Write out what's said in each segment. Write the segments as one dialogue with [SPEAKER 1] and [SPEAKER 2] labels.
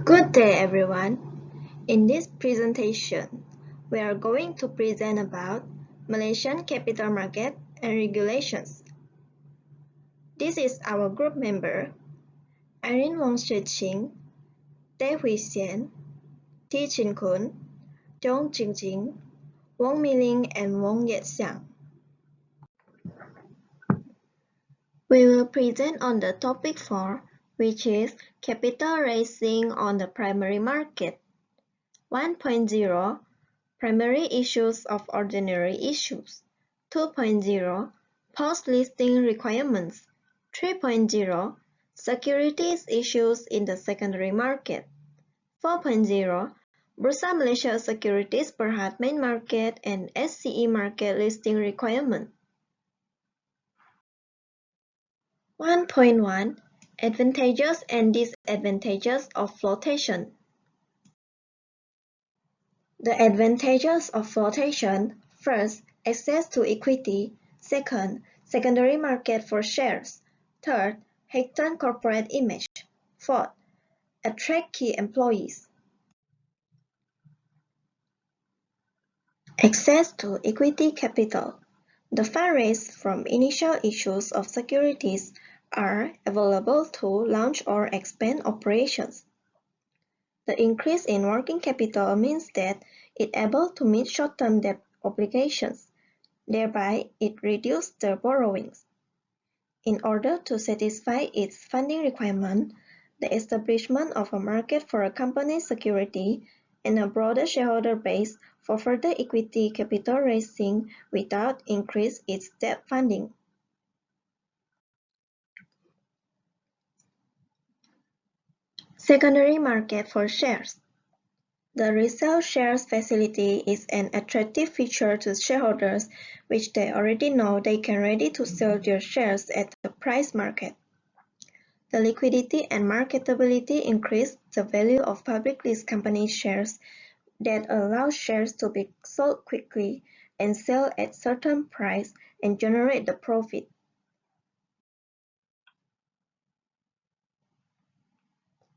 [SPEAKER 1] Good day, everyone. In this presentation, we are going to present about Malaysian capital market and regulations. This is our group member, Irene Wong Ching, Tae Hui Xian, Thi Chin Kun, Chong Jing Jing, Wong Mi Ling, and Wong Yet Xiang. We will present on the topic 4, which is capital raising on the primary market. 1.0 Primary issues of ordinary issues. 2.0 Post-listing requirements. 3.0 Securities issues in the secondary market. 4.0 Bursa Malaysia Securities Berhad Main Market and SCE Market listing requirement. 1.1 Advantages and disadvantages of flotation. The advantages of flotation: first, access to equity; second, secondary market for shares; third, heightened corporate image; fourth, attract key employees. Access to equity capital. The funds raised from initial issues of securities are available to launch or expand operations. The increase in working capital means that it is able to meet short-term debt obligations. Thereby, it reduces the borrowings. In order to satisfy its funding requirement, the establishment of a market for a company's security and a broader shareholder base for further equity capital raising without increase its debt funding. Secondary market for shares. The resale shares facility is an attractive feature to shareholders which they already know they can ready to sell their shares at the price market. The liquidity and marketability increase the value of public listed company shares that allow shares to be sold quickly and sell at certain price and generate the profit.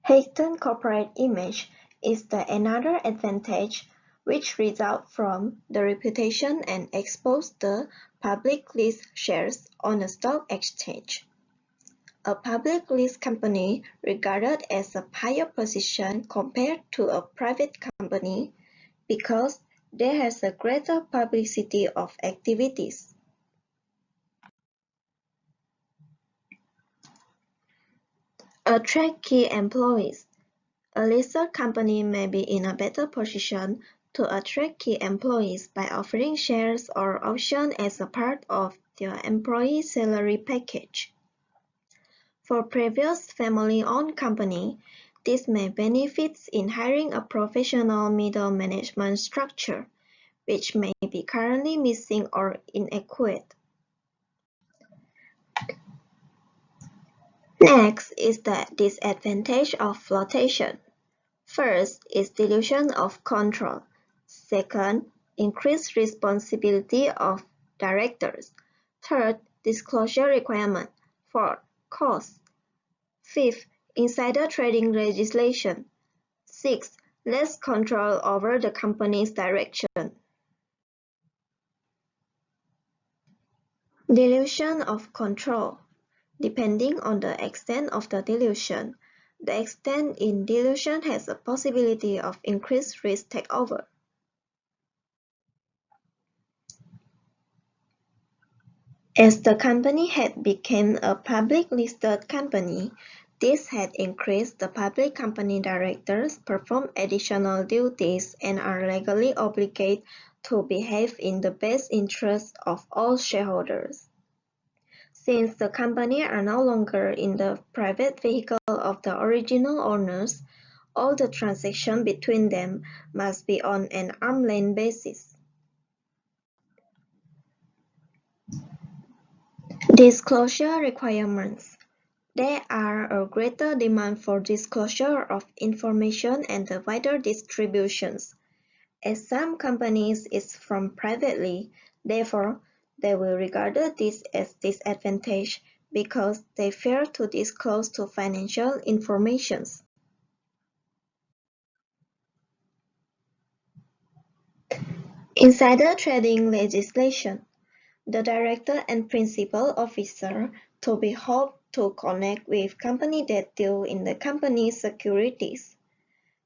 [SPEAKER 1] Heightened corporate image is another advantage which results from the reputation and expose the public list shares on a stock exchange. A public list company regarded as a higher position compared to a private company because there has a greater publicity of activities. Attract key employees. A listed company may be in a better position to attract key employees by offering shares or options as a part of their employee salary package. For previous family-owned company, this may benefit in hiring a professional middle management structure, which may be currently missing or inadequate. Next is the disadvantage of flotation. First is dilution of control. Second, increased responsibility of directors. Third, disclosure requirement. Fourth, cost. Fifth, insider trading legislation. Sixth, less control over the company's direction. Dilution of control. Depending on the extent of the dilution, the extent in dilution has a possibility of increased risk takeover. As the company had become a public listed company, this had increased the public company directors perform additional duties and are legally obligated to behave in the best interest of all shareholders. Since the company are no longer in the private vehicle of the original owners, all the transactions between them must be on an arm's-length basis. Disclosure requirements. There are a greater demand for disclosure of information and the wider distributions. As some companies is from privately, therefore, they will regard this as disadvantage because they fear to disclose to financial informations. Insider trading legislation. The director and principal officer to be hoped to connect with companies that deal in the company's securities.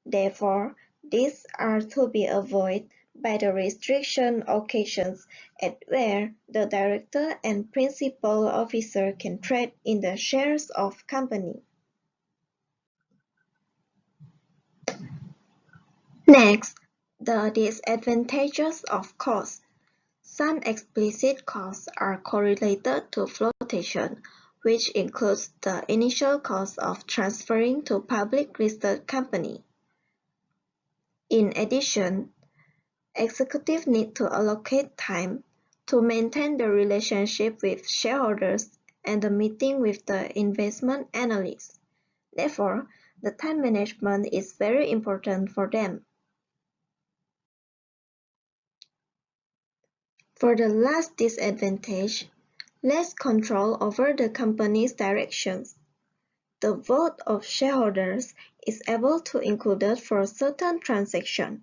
[SPEAKER 1] Therefore, these are to be avoided by the restriction occasions at where the director and principal officer can trade in the shares of company. Next, the disadvantages of cost. Some explicit costs are correlated to flotation, which includes the initial cost of transferring to public listed company. In addition, executives need to allocate time to maintain the relationship with shareholders and the meeting with the investment analysts. Therefore, the time management is very important for them. For the last disadvantage, less control over the company's directions. The vote of shareholders is able to included for certain transactions.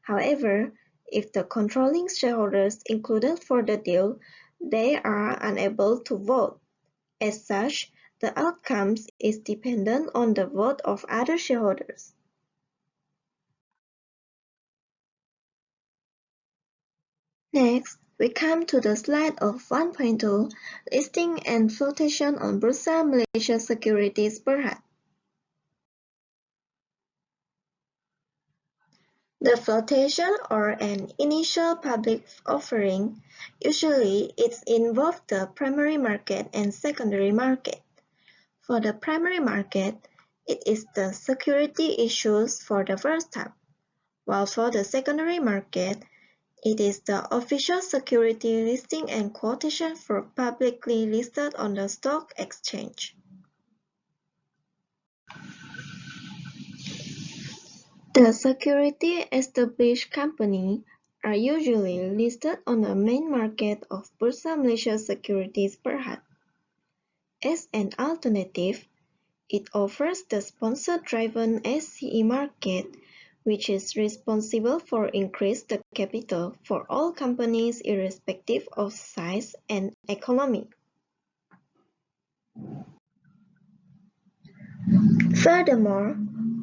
[SPEAKER 1] However, if the controlling shareholders included for the deal, they are unable to vote. As such, the outcome is dependent on the vote of other shareholders. Next, we come to the slide of 1.2, listing and flotation on Bursa Malaysia Securities Berhad. The flotation or an initial public offering, usually it involves the primary market and secondary market. For the primary market, it is the security issues for the first time, while for the secondary market, it is the official security listing and quotation for publicly listed on the stock exchange. The security established companies are usually listed on the main market of Bursa Malaysia Securities Berhad. As an alternative, it offers the sponsor-driven SCE market, which is responsible for increased the capital for all companies irrespective of size and economy. Furthermore,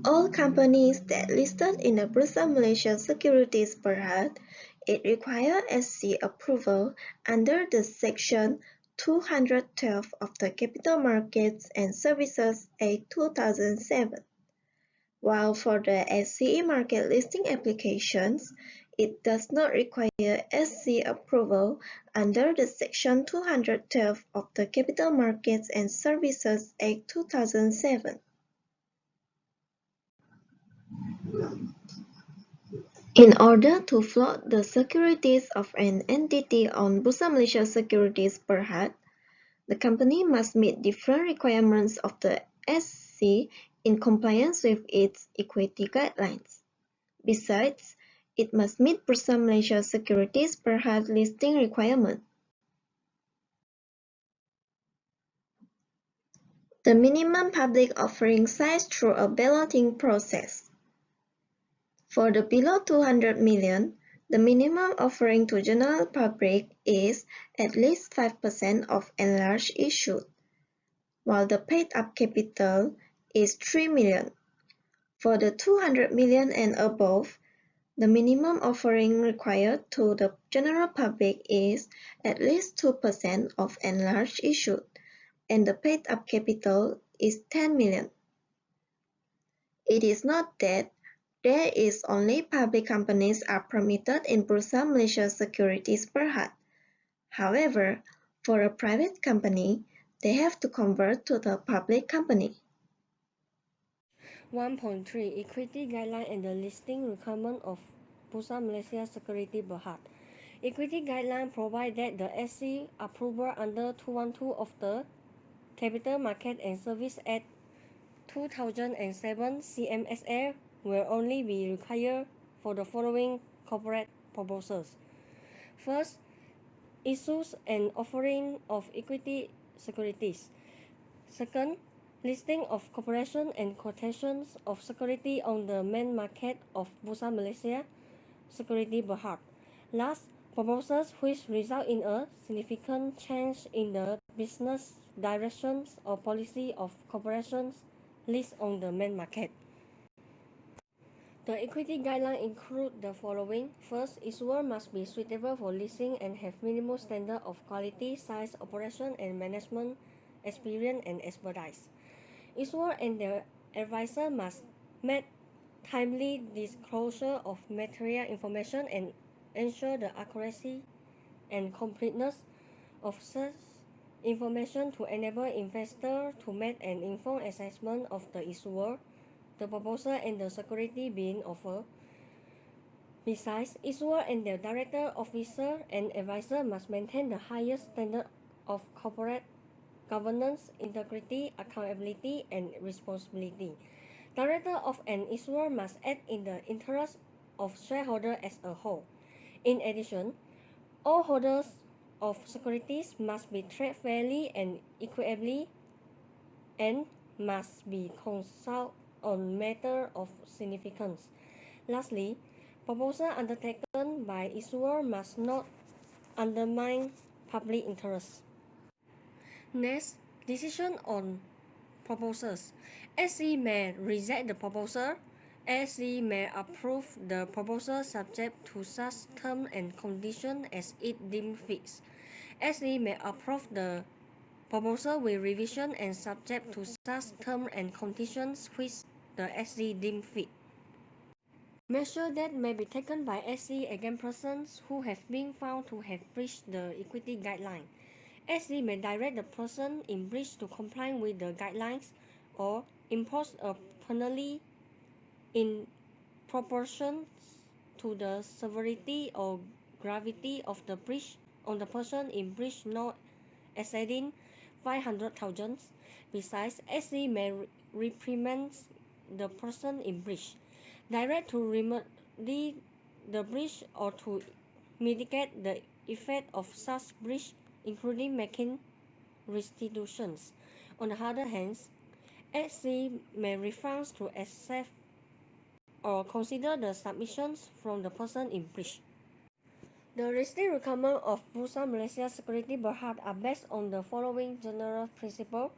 [SPEAKER 1] all companies that listed in the Bursa Malaysia Securities Berhad, it requires SC approval under the Section 212 of the Capital Markets and Services Act 2007. While for the SCE market listing applications, it does not require SC approval under the Section 212 of the Capital Markets and Services Act 2007. In order to float the securities of an entity on Bursa Malaysia Securities Berhad, the company must meet different requirements of the SC in compliance with its equity guidelines. Besides, it must meet Bursa Malaysia Securities Berhad listing requirement. The minimum public offering size through a balloting process. For the below 200 million, the minimum offering to general public is at least 5% of enlarged issue, while the paid-up capital is 3 million. For the 200 million and above, the minimum offering required to the general public is at least 2% of enlarged issue, and the paid-up capital is 10 million. It is not that there is only public companies are permitted in Bursa Malaysia Securities Berhad. However, for a private company, they have to convert to the public company.
[SPEAKER 2] 1.3 Equity Guideline and the Listing Requirement of Bursa Malaysia Securities Berhad. Equity Guideline provide that the SC approval under 212 of the Capital Market and Service Act 2007 CMSR will only be required for the following corporate purposes. First, issues and offering of equity securities. Second, listing of corporation and quotations of security on the main market of Bursa Malaysia Securities Berhad. Last, proposals which result in a significant change in the business directions or policy of corporations listed on the main market. The equity guidelines include the following. First, issuer must be suitable for listing and have minimum standard of quality, size, operation, and management experience and expertise. Issuer and their advisor must make timely disclosure of material information and ensure the accuracy and completeness of such information to enable investors to make an informed assessment of the issuer, the proposal, and the security being offered. Besides, issuer and their director, officer, and advisor must maintain the highest standard of corporate governance, integrity, accountability, and responsibility. Director of an issuer must act in the interest of shareholders as a whole. In addition, all holders of securities must be treated fairly and equitably and must be consulted on matters of significance. Lastly, proposals undertaken by issuer must not undermine public interest. Next, decision on proposals. SE may reject the proposal. SE may approve the proposal subject to such terms and conditions as it deems fit. SE may approve the proposal with revision and subject to such terms and conditions which the SE deems fit. Measures that may be taken by SE against persons who have been found to have breached the equity guideline. SE may direct the person in breach to comply with the guidelines or impose a penalty in proportion to the severity or gravity of the breach on the person in breach not exceeding 500,000. Besides, SE may reprimand the person in breach, direct to remedy the breach or to mitigate the effect of such breach, including making restitutions. On the other hand, SE may refuse to accept or consider the submissions from the person in breach. The listing requirements of Bursa Malaysia Security Berhad are based on the following general principle.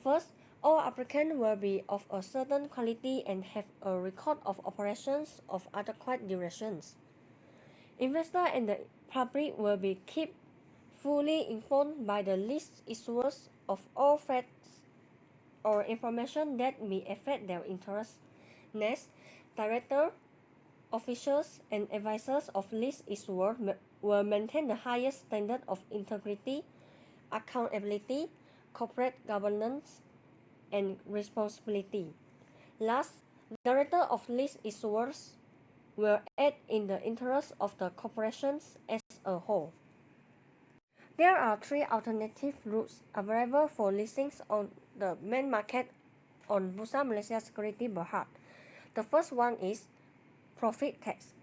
[SPEAKER 2] First, all applicants will be of a certain quality and have a record of operations of adequate durations. Investors and the public will be kept fully informed by the list issuers of all facts or information that may affect their interests. Next, directors, officials, and advisors of list issuers will maintain the highest standard of integrity, accountability, corporate governance, and responsibility. Last, directors of list issuers will act in the interest of the corporations as a whole. There are three alternative routes available for listings on the main market on Bursa Malaysia Security Berhad. The first one is profit tax.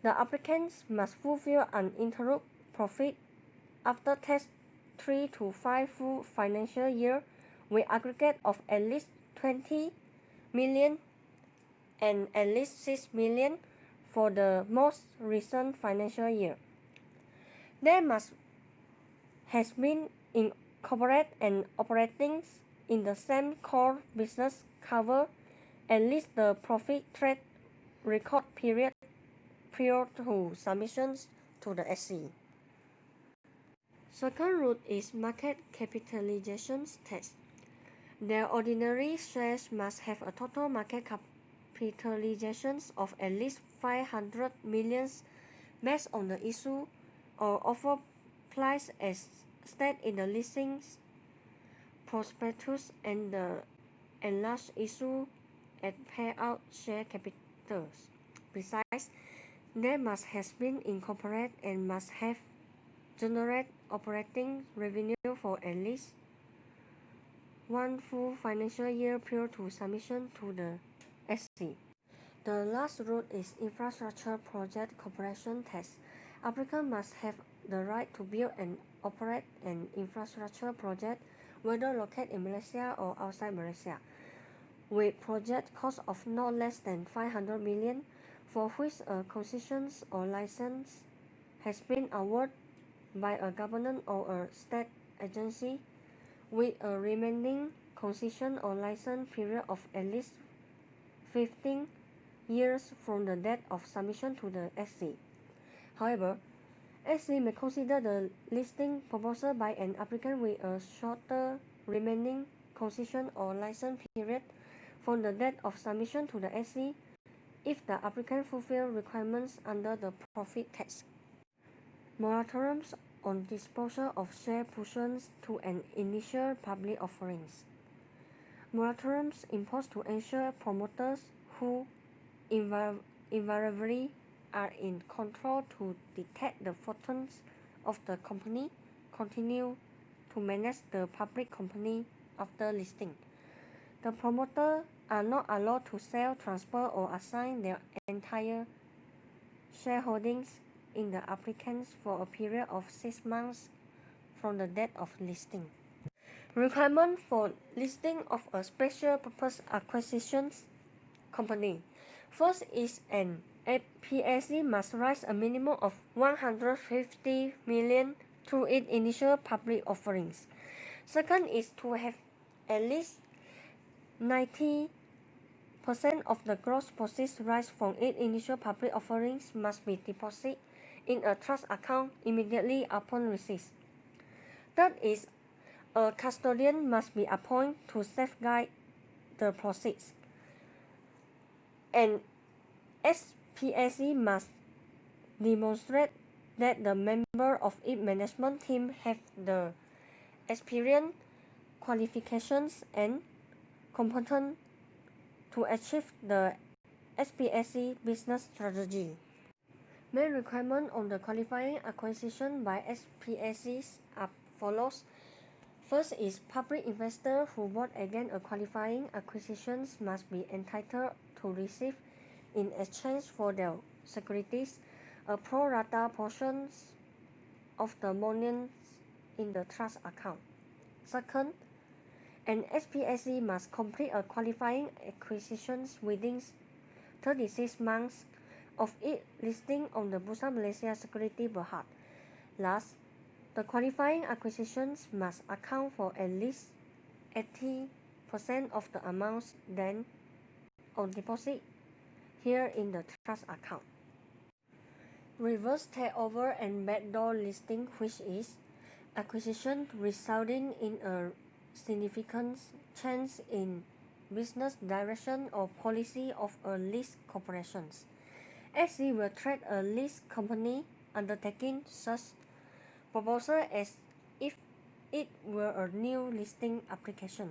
[SPEAKER 2] The applicants must fulfill uninterrupted profit after tax 3 to 5 full financial year with aggregate of at least 20 million and at least 6 million for the most recent financial year. They must has been incorporated and operating in the same core business cover at least the profit track record period prior to submissions to the SE. Second route is market capitalization test. Their ordinary shares must have a total market capitalization of at least 500 million based on the issue or offer price as stated in the listings prospectus and the enlarged issue at payout share capitals. Besides, they must have been incorporated and must have generated operating revenue for at least one full financial year prior to submission to the SC. The last route is infrastructure project corporation test. Applicants must have the right to build and operate an infrastructure project, whether located in Malaysia or outside Malaysia, with project cost of not less than 500 million, for which a concession or license has been awarded by a government or a state agency with a remaining concession or license period of at least 15 years from the date of submission to the SC. However, SC may consider the listing proposal by an applicant with a shorter remaining concession or license period from the date of submission to the SC if the applicant fulfills requirements under the profit tax. Moratoriums on disposal of share pursuant to an initial public offerings. Moratoriums imposed to ensure promoters who invariably are in control to detect the fortunes of the company continue to manage the public company after listing. The promoters are not allowed to sell, transfer, or assign their entire shareholdings in the applicants for a period of 6 months from the date of listing. Requirement for listing of a special purpose acquisitions company. First is an PSC must raise a minimum of 150 million through its initial public offerings. Second is to have at least 90% of the gross proceeds raised from its initial public offerings must be deposited in a trust account immediately upon receipt. Third is a custodian must be appointed to safeguard the proceeds. And SPSC must demonstrate that the member of its management team have the experience, qualifications, and competence to achieve the SPSC business strategy. Main requirements on the qualifying acquisition by SPSCs are follows. First is public investors who vote against a qualifying acquisitions must be entitled to receive, in exchange for their securities, a pro rata portion of the monies in the trust account. Second, an SPSC must complete a qualifying acquisitions within 36 months of its listing on the Bursa Malaysia Security Berhad. Last, the qualifying acquisitions must account for at least 80% of the amounts then on deposit here in the trust account. Reverse takeover and backdoor listing, which is acquisition resulting in a significant change in business direction or policy of a list corporation. SC will treat a list company undertaking such proposal as if it were a new listing application.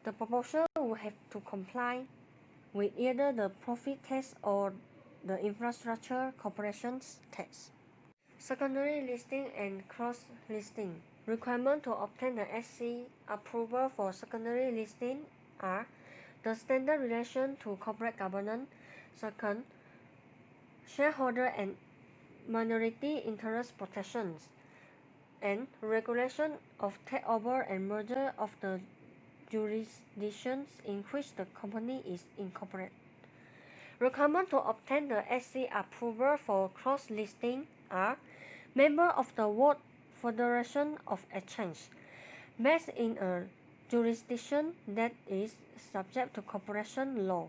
[SPEAKER 2] The proposal will have to comply with either the profit tax or the infrastructure corporation's tax. Secondary listing and cross listing. Requirement to obtain the SC approval for secondary listing are the standard relation to corporate governance. Second, shareholder and minority interest protections, and regulation of takeover and merger of the jurisdictions in which the company is incorporated. Requirement to obtain the SC approval for cross-listing are member of the World Federation of Exchange, based in a jurisdiction that is subject to corporation law,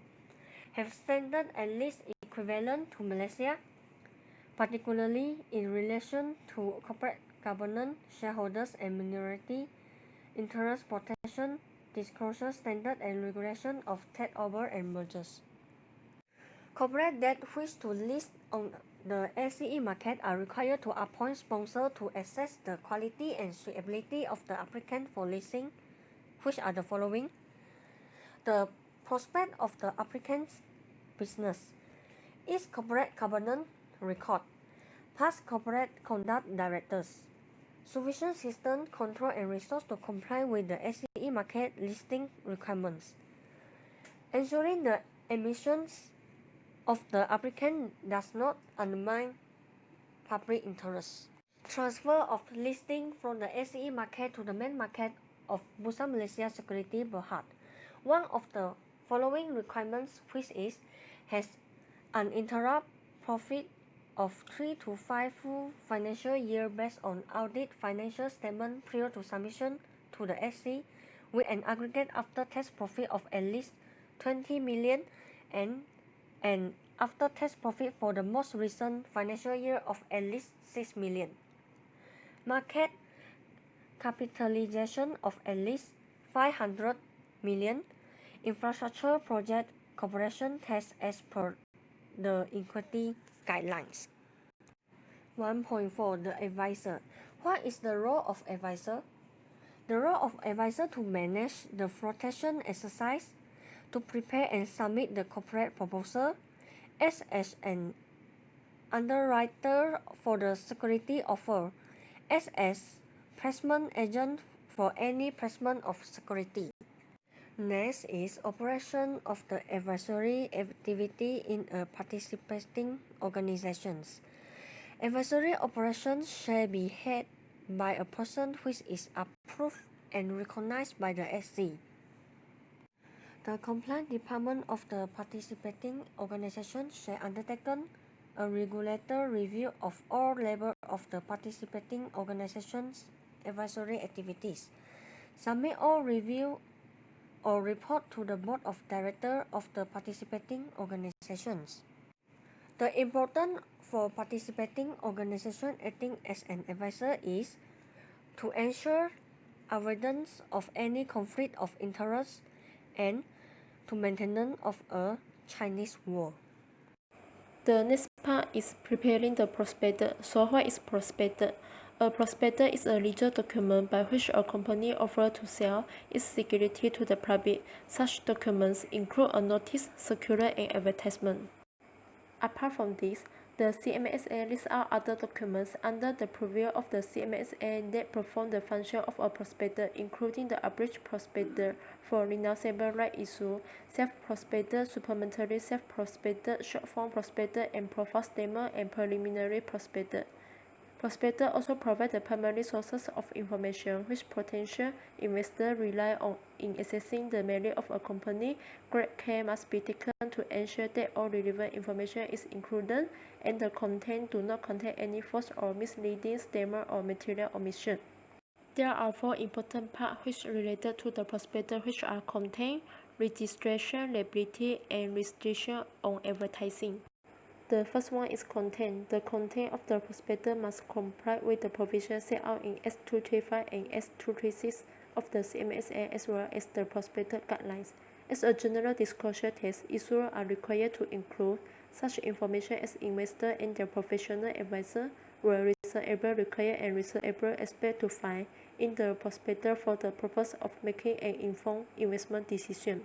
[SPEAKER 2] have standard at least equivalent to Malaysia, particularly in relation to corporate governance, shareholders and minority interest protection, disclosure standard and regulation of takeover and mergers. Corporate that wish to list on the SCE market are required to appoint sponsors to assess the quality and suitability of the applicant for listing, which are the following: the prospect of the applicant's business, its corporate governance record, past corporate conduct directors, sufficient system, control and resource to comply with the SCE market listing requirements, ensuring the admissions of the applicant does not undermine public interest. Transfer of listing from the SCE market to the main market of Bursa Malaysia Security Berhad. One of the following requirements, which is has uninterrupted profit of 3 to 5 full financial year based on audit financial statement prior to submission to the SC with an aggregate after-tax profit of at least 20 million and an after-tax profit for the most recent financial year of at least 6 million. Market capitalization of at least 500 million. Infrastructure project corporation tax as per the equity guidelines. 1.4 The advisor. What is the role of advisor? The role of advisor to manage the flotation exercise, to prepare and submit the corporate proposal, as an underwriter for the security offer, as placement agent for any placement of security. Next is operation of the advisory activity in a participating organizations. Advisory operations shall be head by a person which is approved and recognized by the SC. The compliance department of the participating organization shall undertaken a regulator review of all levels of the participating organization's advisory activities, submit all review or report to the board of directors of the participating organizations. The importance for participating organization acting as an advisor is to ensure avoidance of any conflict of interest and to maintenance of a Chinese wall.
[SPEAKER 3] The next part is preparing the prospectus. So what is prospectus? A prospectus is a legal document by which a company offers to sell its security to the public. Such documents include a notice, circular, and advertisement. Apart from this, the CMSA lists out other documents under the purview of the CMSA that perform the function of a prospectus, including the abridged prospectus for renounceable right issue, self-prospectus, supplementary self-prospectus, short-form prospectus, and profile statement and preliminary prospectus. Prospectus also provide the primary sources of information which potential investors rely on in assessing the merit of a company. Great care must be taken to ensure that all relevant information is included and the content do not contain any false or misleading statement or material omission. There are 4 important parts which related to the prospectus, which are content, registration, liability, and restriction on advertising. The first one is content. The content of the prospectus must comply with the provisions set out in S235 and S236 of the CMSA as well as the prospectus guidelines. As a general disclosure test, issuers are required to include such information as investors and their professional advisor were reasonably required and reasonably expect to find in the prospectus for the purpose of making an informed investment decision.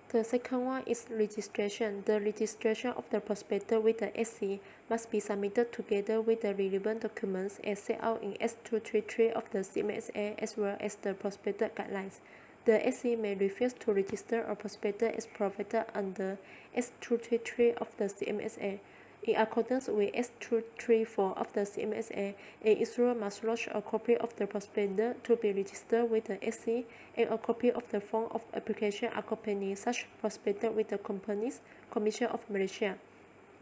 [SPEAKER 3] The second one is registration. The registration of the prospectus with the SC must be submitted together with the relevant documents as set out in S233 of the CMSA as well as the prospectus guidelines. The SC may refuse to register a prospectus as provided under S233 of the CMSA. In accordance with S234 of the CMSA, an issuer must lodge a copy of the prospectus to be registered with the SC and a copy of the form of application accompanying such prospectus with the Companies Commission of Malaysia.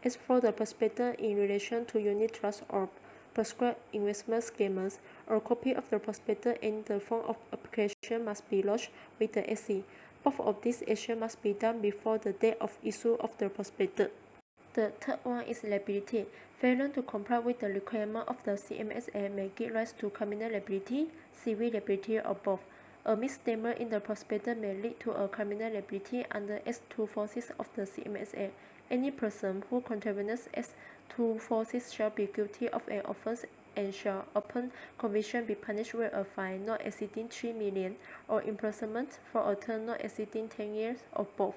[SPEAKER 3] As for the prospectus in relation to unit trusts or prescribed investment schemes, a copy of the prospectus and the form of application must be lodged with the SC. Both of these actions must be done before the date of issue of the prospectus. The third one is liability. Failure to comply with the requirement of the CMSA may give rise to criminal liability, civil liability, or both. A misstatement in the prospectus may lead to a criminal liability under S246 of the CMSA. Any person who contravenes S246 shall be guilty of an offence and shall, upon conviction, be punished with a fine not exceeding 3 million or imprisonment for a term not exceeding 10 years or both.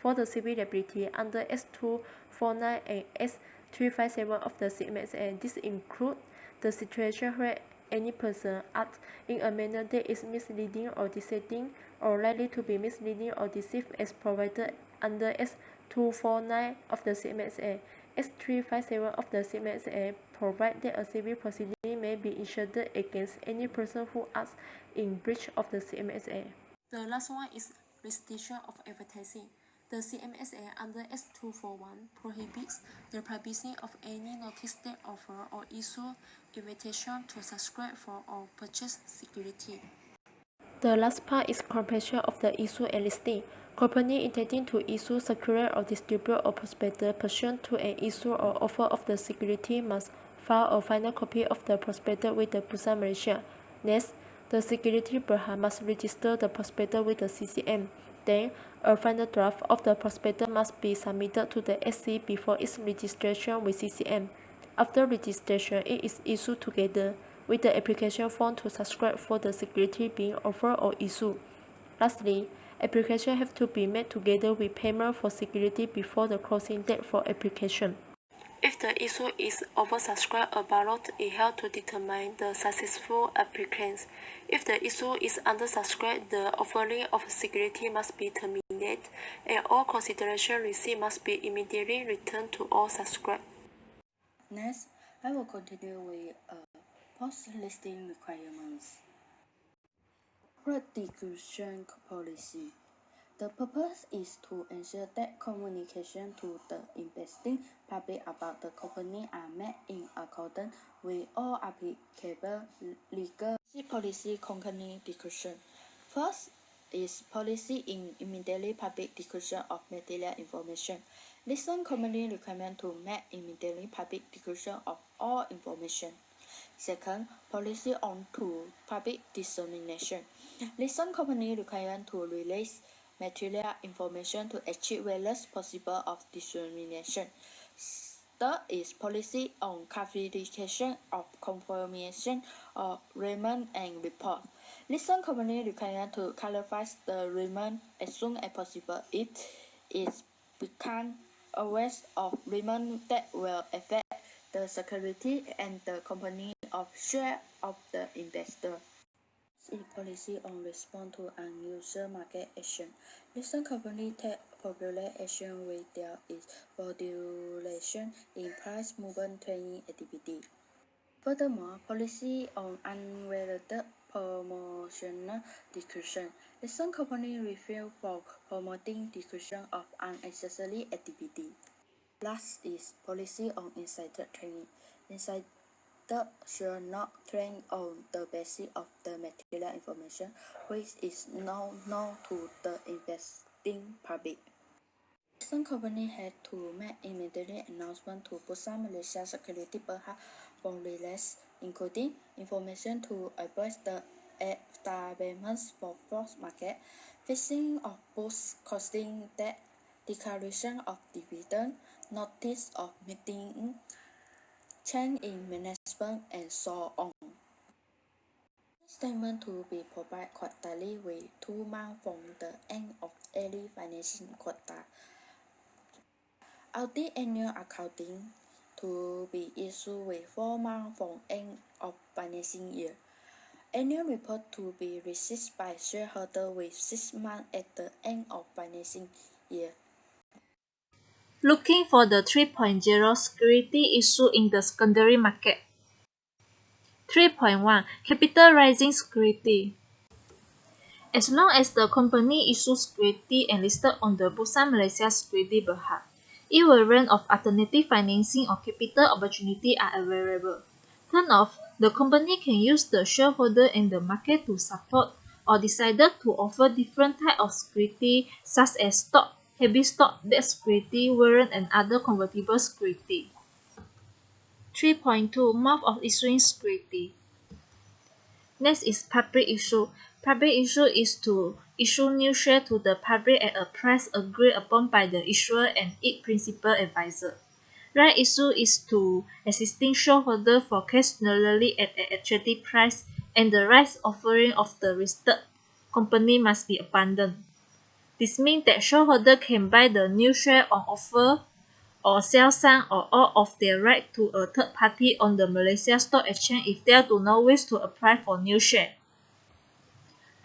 [SPEAKER 3] For the civil liability under S249 and S357 of the CMSA, this includes the situation where any person acts in a manner that is misleading or deceiving or likely to be misleading or deceive as provided under S249 of the CMSA. S357 of the CMSA provide that a civil proceeding may be initiated against any person who acts in breach of the CMSA. The last one is restriction of advertising. The CMSA under S241 prohibits the publishing of any notice that offer or issue invitation to subscribe for or purchase security. The last part is comprehension of the issue and listing. Company intending to issue, secure, or distribute a prospectus pursuant to an issue or offer of the security must file a final copy of the prospectus with the Bursa Malaysia. Next, the security berhad must register the prospectus with the CCM. Then, a final draft of the prospectus must be submitted to the SC before its registration with CCM. After registration, it is issued together with the application form to subscribe for the security being offered or issued. Lastly, application have to be made together with payment for security before the closing date for application. If the issue is oversubscribed, a ballot is held to determine the successful applicants. If the issue is undersubscribed, the offering of security must be terminated, and all consideration received must be immediately returned to all subscribed.
[SPEAKER 4] Next, I will continue with post-listing requirements. Prosecution policy. The purpose is to ensure that communication to the investing public about the company are made in accordance with all applicable legal policy company disclosure. First is policy in immediately public disclosure of material information. Listen company requirement to make immediately public disclosure of all information. Second, policy on to public dissemination. Listen company requirement to release material information to achieve various possible of dissemination. Third is policy on clarification of confirmation of remand and report. Listen company requirement to clarify the remand as soon as possible if it becomes aware of remand that will affect the security and the company of share of the investor. C. Policy on response to unusual market action. Listen company take popular action when there is fluctuation in price movement trading activity. Furthermore, policy on unrelated promotional discussion. Listen company refrain from promoting discussion of unnecessary activity. Last is policy on insider trading. Insider should not trade on the basis of the material information which is known to the investing public. Some company had to make immediate announcement to Bursa Malaysia security berhad for release, including information to address the establishments for false market, fixing of boost costing debt, declaration of dividend, notice of meeting, change in management, and so on. Statement to be provided quarterly with 2 months from the end of every financial quarter. Audit annual accounting to be issued with 4 months from end of financial year. Annual report to be received by shareholder with 6 months at the end of financial year.
[SPEAKER 5] Looking for the 3.0 security issue in the secondary market. 3.1 Capital raising security. As long as the company issues security and listed on the Bursa Malaysia Security Berhad, a range of alternative financing or capital opportunity are available. Turn off, the company can use the shareholder and the market to support or decided to offer different types of security such as stock, heavy stock, debt security, warrant, and other convertible security. 3.2 Mode of issuing security. Next is public issue. Public issue is to issue new share to the public at a price agreed upon by the issuer and its principal advisor. Right issue is to existing shareholder for cash generally at an attractive price, and the rights offering of the listed company must be abundant. This means that shareholder can buy the new share on offer or sell some or all of their right to a third party on the Malaysia Stock Exchange if they do not wish to apply for new share.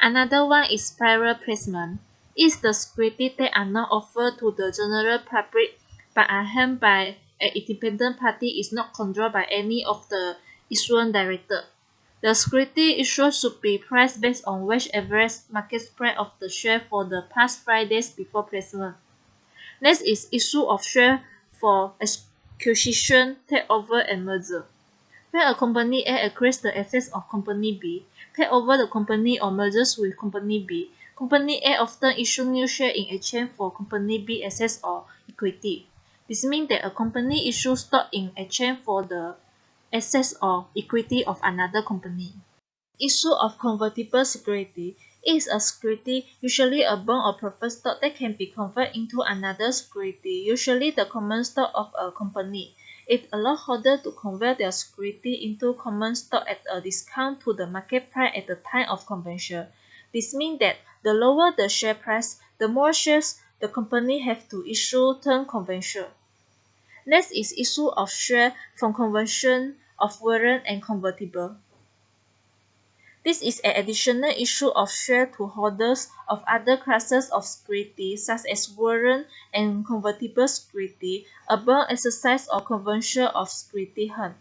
[SPEAKER 5] Another one is private placement. It's the security that are not offered to the general public but are held by an independent party is not controlled by any of the issuance director. The security issued should be priced based on weighted average market price of the share for the past 5 days before placement. Next is issue of share for acquisition, takeover, and merger. When a company A acquires the assets of company B, take over the company or merges with company B, company A often issue new share in exchange for company B assets or equity. This means that a company issues stock in exchange for the assets or equity of another company. Issue of convertible security is a security, usually a bond or preferred stock that can be converted into another security, usually the common stock of a company. It allows holders to convert their security into common stock at a discount to the market price at the time of conversion. This means that the lower the share price, the more shares the company have to issue turn conversion. Next is issue of share from conversion of warrant and convertible. This is an additional issue of share to holders of other classes of security such as warrant and convertible security upon exercise or conversion of security held.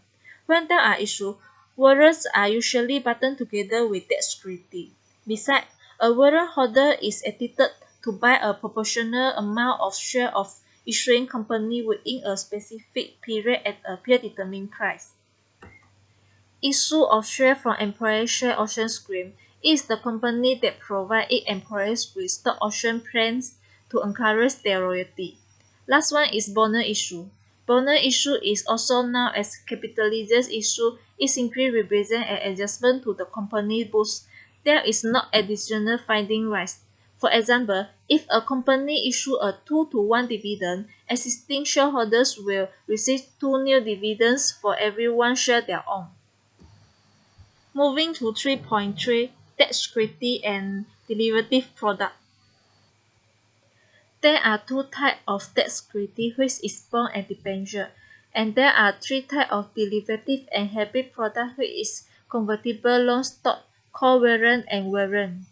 [SPEAKER 5] When there are issues, warrants are usually bundled together with that security. Besides, a warrant holder is entitled to buy a proportional amount of share of issuing company within a specific period at a predetermined price. Issue of share from employee share option scheme is the company that provides its employees with stock option plans to encourage their loyalty. Last one is bonus issue. Bonus issue is also known as capitalization issue. It simply represents an adjustment to the company books. There is no additional funding rights. For example, if a company issues a 2-to-1 dividend, existing shareholders will receive 2 new dividends for every 1 share they own. Moving to 3.3, debt security and derivative product. There are 2 types of debt security, which is bond and debenture, and there are 3 types of derivative and hybrid product, which is convertible loan stock, call warrant, and warrant.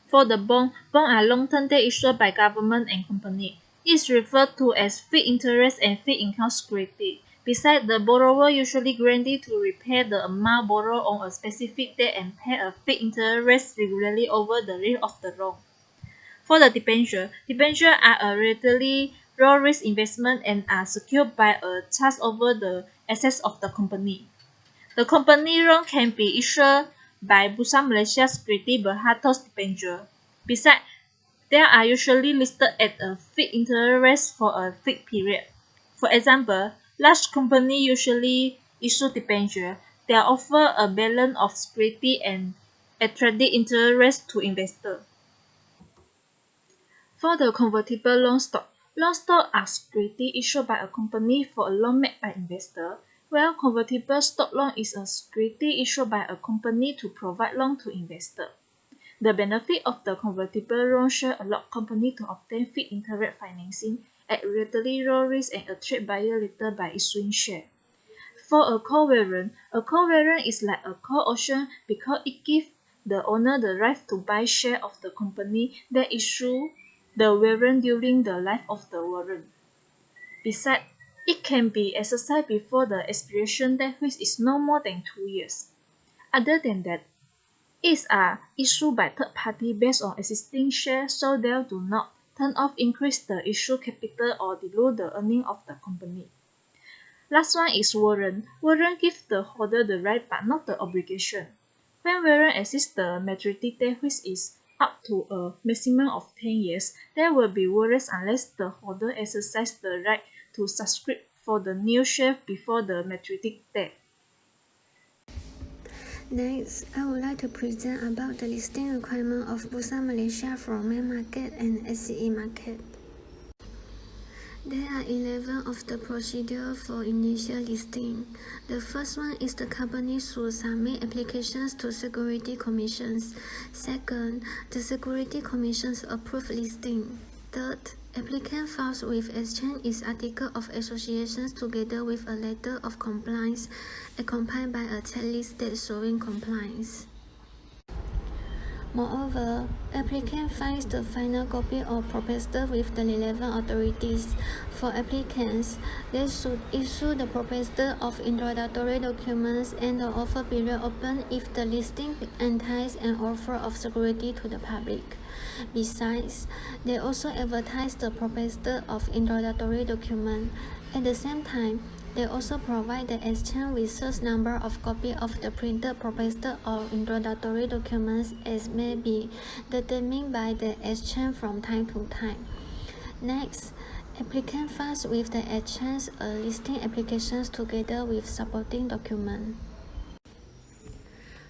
[SPEAKER 5] For the bond are long-term debt issued by government and company. It is referred to as fixed interest and fixed income security. Besides, the borrower usually guaranteed to repay the amount borrowed on a specific date and pay a fixed interest regularly over the life of the loan. For the debentures are a relatively low-risk investment and are secured by a trust over the assets of the company. The company loan can be issued by Bursa Malaysia Security Berhartos debenture. Besides, they are usually listed at a fixed interest for a fixed period. For example, large companies usually issue debenture that offer a balance of security and attractive interest to investors. For the convertible loan stock are security issued by a company for a loan made by investor, while convertible stock loan is a security issued by a company to provide loan to investor. The benefit of the convertible loan share allow company to obtain fixed interest financing at relatively low risk and attract buyer later by issuing share. For a call warrant is like a call option because it gives the owner the right to buy share of the company that issue the warrant during the life of the warrant. Besides, it can be exercised before the expiration date, which is no more than 2 years. Other than that, it are issued by third party based on existing shares, so they do not turn off increase the issue capital or dilute the earning of the company. Last one is warrant. Warrant gives the holder the right but not the obligation. When warrant exceeds the maturity date, which is up to a maximum of 10 years, there will be warrants unless the holder exercises the right to subscribe for the new share before the maturity date.
[SPEAKER 6] Next, I would like to present about the listing requirement of Bursa Malaysia for main market and SCE market. There are 11 of the procedure for initial listing. The first one is the company should submit applications to security commissions. Second, the security commissions approve listing. Third, applicant files with exchange its article of associations together with a letter of compliance accompanied by a checklist that showing compliance. Moreover, applicant files the final copy of proposal with the relevant authorities. For applicants, they should issue the proposal of introductory documents and the offer period open if the listing entices an offer of security to the public. Besides, they also advertise the proposal of introductory document. At the same time, they also provide the exchange with such number of copies of the printed proposal or introductory documents as may be determined by the exchange from time to time. Next, applicant files with the exchange a listing applications together with supporting document.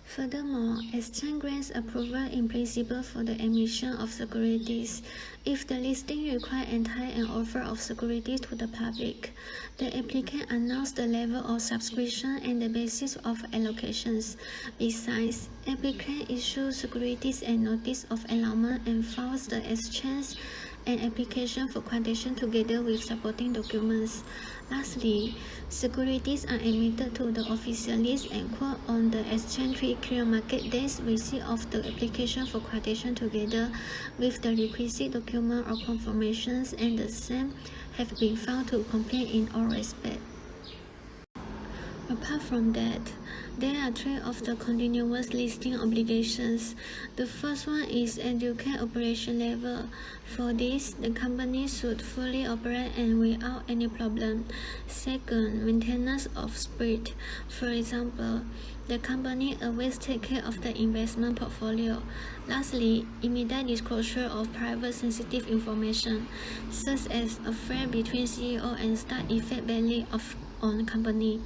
[SPEAKER 6] Furthermore, exchange grants approval in principle for the emission of securities. If the listing requires entire an offer of securities to the public, the applicant announces the level of subscription and the basis of allocations. Besides, applicant issues securities and notice of allotment and files the exchange and application for quotation together with supporting documents. Lastly, securities are admitted to the official list and quote on the exchange clear market days receipt of the application for quotation together with the requisite document or confirmations, and the same have been found to comply in all respects. Apart from that, there are three of the continuous listing obligations. The first one is educate operation level. For this, the company should fully operate and without any problem. Second, maintenance of spirit. For example, the company always take care of the investment portfolio. Lastly, immediate disclosure of private sensitive information, such as affair between CEO and staff effect badly on company.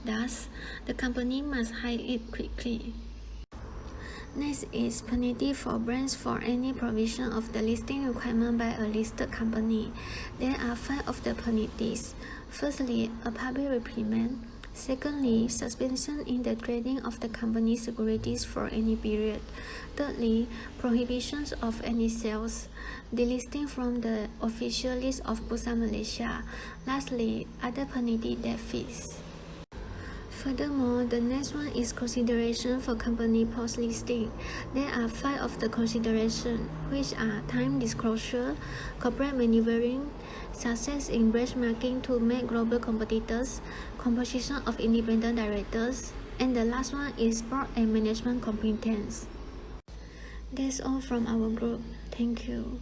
[SPEAKER 6] Thus, the company must hide it quickly. Next is penalty for brands for any provision of the listing requirement by a listed company. There are 5 of the penalties. Firstly, a public reprimand. Secondly, suspension in the trading of the company's securities for any period. Thirdly, prohibitions of any sales, delisting from the official list of Bursa Malaysia. Lastly, other penalty that fees. Furthermore, the next one is consideration for company post-listing. There are 5 of the considerations, which are time disclosure, corporate maneuvering, success in benchmarking to make global competitors, composition of independent directors, and the last one is board and management competence. That's all from our group. Thank you.